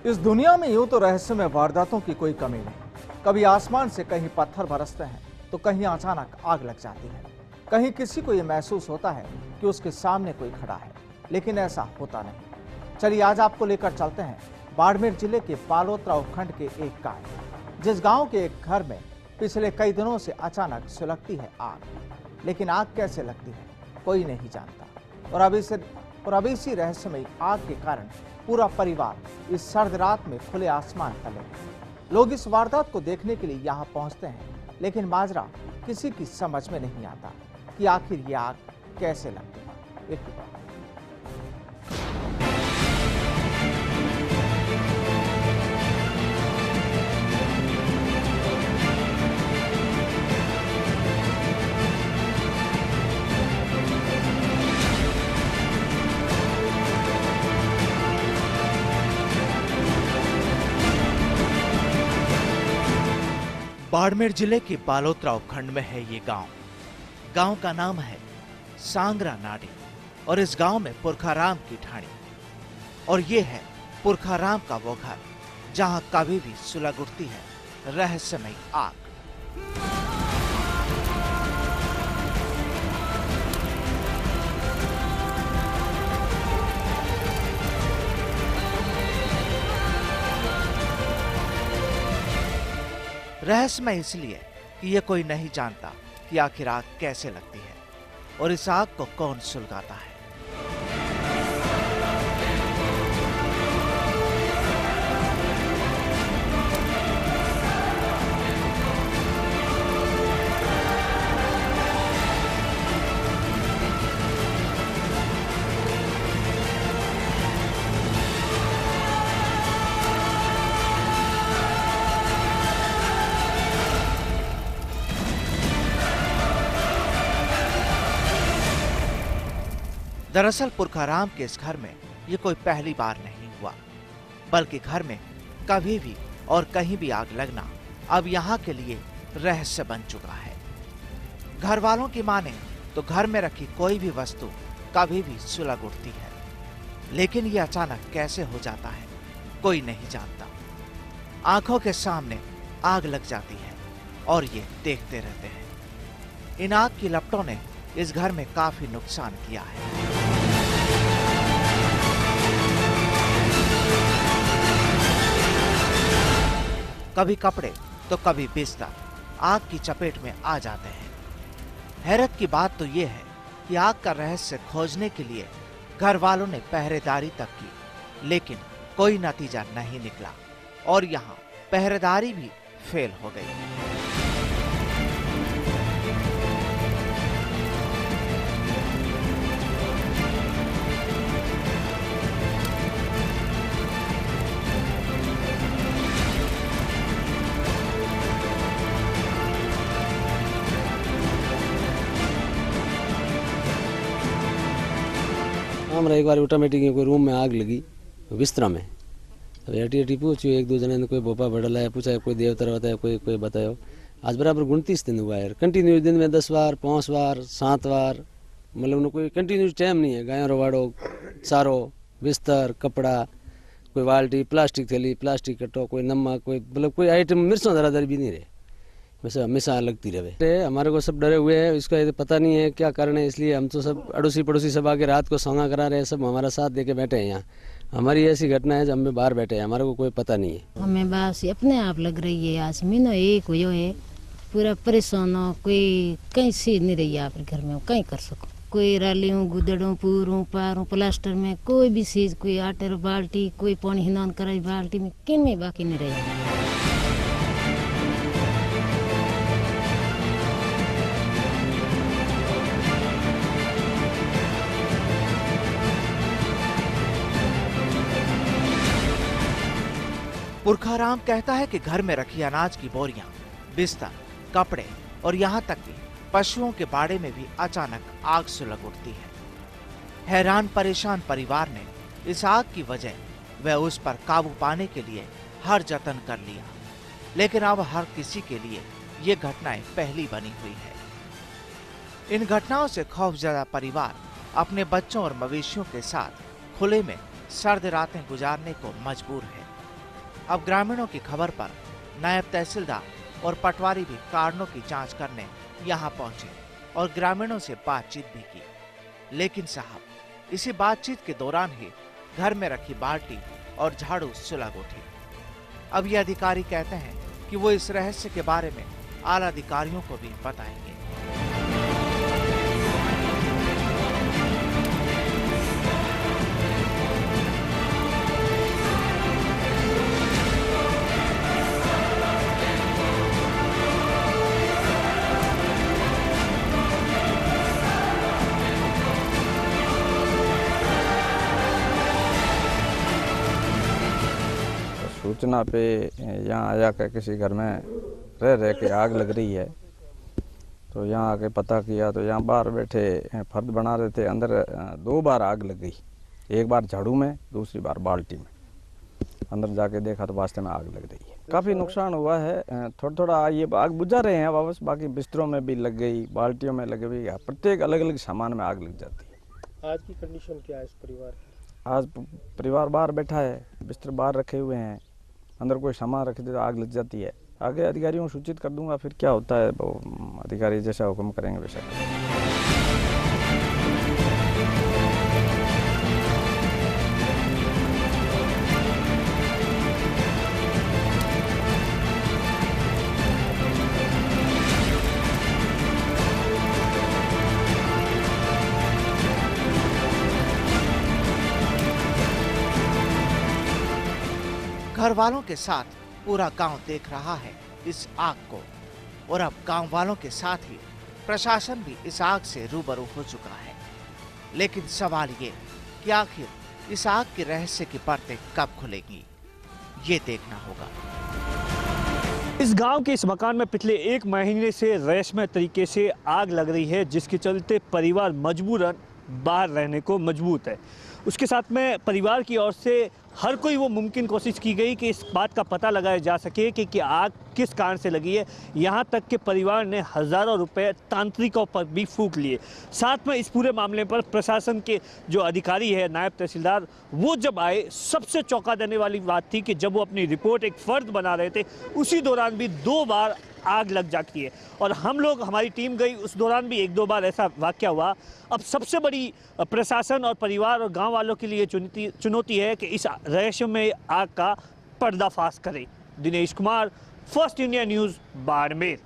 इस दुनिया में यूं तो रहस्यमय वारदातों की कोई कमी नहीं। कभी आसमान से कहीं पत्थर बरसते हैं तो कहीं अचानक आग लग जाती है। कहीं किसी को यह महसूस होता है कि उसके सामने कोई खड़ा है, लेकिन ऐसा होता नहीं। चलिए आज आपको लेकर चलते हैं बाड़मेर जिले के बालोतरा उपखंड के एक गांव, जिस गांव के एक घर में पिछले कई दिनों से अचानक सुलगती है आग। लेकिन आग कैसे लगती है कोई नहीं जानता, और अब इसी रहस्यमयी आग के कारण पूरा परिवार इस सर्द रात में खुले आसमान तले है। लोग इस वारदात को देखने के लिए यहाँ पहुँचते हैं, लेकिन माजरा किसी की समझ में नहीं आता कि आखिर ये आग कैसे लगती है। एक रिपोर्ट। बाड़मेर जिले के बालोतरा उपखंड में है ये गांव। गांव का नाम है सांगरा नाडी और इस गांव में पुरखाराम की ठाणी। और ये है पुरखाराम का वो घर जहां कभी भी सुलग उठती है रहस्यमयी आग। रहस्यमय इसलिए कि ये कोई नहीं जानता कि आखिर आग कैसे लगती है और इस आग को कौन सुलगाता है। दरअसल पुरखाराम के इस घर में ये कोई पहली बार नहीं हुआ, बल्कि घर में कभी भी और कहीं भी आग लगना अब यहाँ के लिए रहस्य बन चुका है। घर वालों की माने तो घर में रखी कोई भी वस्तु कभी भी सुलग उठती है, लेकिन ये अचानक कैसे हो जाता है कोई नहीं जानता। आंखों के सामने आग लग जाती है और ये देखते रहते हैं। इन आग की लपटों ने इस घर में काफी नुकसान किया है। कभी कपड़े तो कभी बिस्तर आग की चपेट में आ जाते हैं। हैरत की बात तो यह है कि आग का रहस्य खोजने के लिए घर वालों ने पहरेदारी तक की, लेकिन कोई नतीजा नहीं निकला और यहाँ पहरेदारी भी फेल हो गई। हमारा एक बार ऑटोमेटिक कोई रूम में आग लगी बिस्तरा में। अब एटी पूछो एक दो जने ने कोई भोपा बढ़ला है, पूछा कोई देवतर बताया, कोई बतायो। आज बराबर 29 दिन हुआ है कंटिन्यू, दिन में 10 बार 5 बार 7 बार, मतलब कोई कंटिन्यूस टाइम नहीं है। गायों रवाड़ो चारो बिस्तर कपड़ा, कोई बाल्टी प्लास्टिक थैली प्लास्टिक कट्टो, कोई नमक, कोई मतलब कोई आइटम मिर्चों दरादर भी नहीं रहे, वैसे हमेशा लगती रहे। हमारे को सब डरे हुए हैं, इसका पता नहीं है क्या कारण है, इसलिए हम तो सब अड़ोसी पड़ोसी सब आके रात को सोना करा रहे हैं, सब हमारा साथ देके बैठे हैं। यहाँ हमारी ऐसी घटना है जब हम बाहर बैठे हैं, हमारे को कोई पता नहीं है। हमें बस अपने आप लग रही है आज महीनों एक हुई है, पूरा परेशान हो, कोई कहीं चीज नहीं रही है आप घर में, कहीं कर सको, कोई रालियों गुदड़ों पूरों पारों प्लास्टर में कोई भी चीज, कोई आटे बाल्टी, कोई पानी हिनान कराई बाल्टी में किन में बाकी नहीं रही। पुरखाराम कहता है कि घर में रखी अनाज की बोरियां, बिस्तर, कपड़े और यहाँ तक कि पशुओं के बाड़े में भी अचानक आग सुलग उठती है। हैरान परेशान परिवार ने इस आग की वजह व उस पर काबू पाने के लिए हर जतन कर लिया, लेकिन अब हर किसी के लिए ये घटनाएं पहली बनी हुई है। इन घटनाओं से खौफजदा परिवार अपने बच्चों और मवेशियों के साथ खुले में सर्द रातें गुजारने को मजबूर है। अब ग्रामीणों की खबर पर नायब तहसीलदार और पटवारी भी कारणों की जांच करने यहाँ पहुंचे और ग्रामीणों से बातचीत भी की। लेकिन साहब, इसी बातचीत के दौरान ही घर में रखी बाल्टी और झाड़ू सुलग उठी। अब ये अधिकारी कहते हैं कि वो इस रहस्य के बारे में आला अधिकारियों को भी बताएंगे। सूचना पे यहाँ आया कि किसी घर में रह के आग लग रही है, तो यहाँ आके पता किया तो यहाँ बाहर बैठे फर्द बना रहे थे। अंदर 2 बार आग लग गई, एक बार झाड़ू में, दूसरी बार बाल्टी में। अंदर जाके देखा तो वास्तव में आग लग रही है। काफ़ी नुकसान हुआ है। थोड़ा थोड़ा ये आग बुझा रहे हैं वापस, बाकी बिस्तरों में भी लग गई, बाल्टियों में लग गई, प्रत्येक अलग अलग सामान में आग लग जाती है। आज की कंडीशन क्या है इस परिवार की? आज परिवार बाहर बैठा है, बिस्तर बाहर रखे हुए हैं, अंदर कोई सामान रखे तो आग लग जाती है। आगे अधिकारियों को सूचित कर दूंगा, फिर क्या होता है वो अधिकारी जैसा हुक्म करेंगे वैसा करेंगे। घर वालों के साथ पूरा गांव देख रहा है इस आग को, और अब गांव वालों के साथ ही प्रशासन भी इस आग से रूबरू हो चुका है। लेकिन सवाल ये कि आखिर इस आग के रहस्य की परतें कब खुलेंगी, ये देखना होगा। इस गांव के इस मकान में पिछले 1 महीने से रहस्यमय तरीके से आग लग रही है, जिसके चलते परिवार मजबूरन बाहर रहने को मजबूर है। उसके साथ में परिवार की ओर से हर कोई वो मुमकिन कोशिश की गई कि इस बात का पता लगाया जा सके कि आग किस कारण से लगी है। यहाँ तक कि परिवार ने हज़ारों रुपए तांत्रिकों पर भी फूंक लिए। साथ में इस पूरे मामले पर प्रशासन के जो अधिकारी है, नायब तहसीलदार, वो जब आए, सबसे चौंका देने वाली बात थी कि जब वो अपनी रिपोर्ट एक फ़र्द बना रहे थे, उसी दौरान भी 2 बार आग लग जाती है। और हम लोग, हमारी टीम गई, उस दौरान भी 1-2 बार ऐसा वाकया हुआ। अब सबसे बड़ी प्रशासन और परिवार और गांव वालों के लिए चुनौती है कि इस रहस्यमय आग का पर्दाफाश करें। Dinesh Kumar, first India news, Barmer.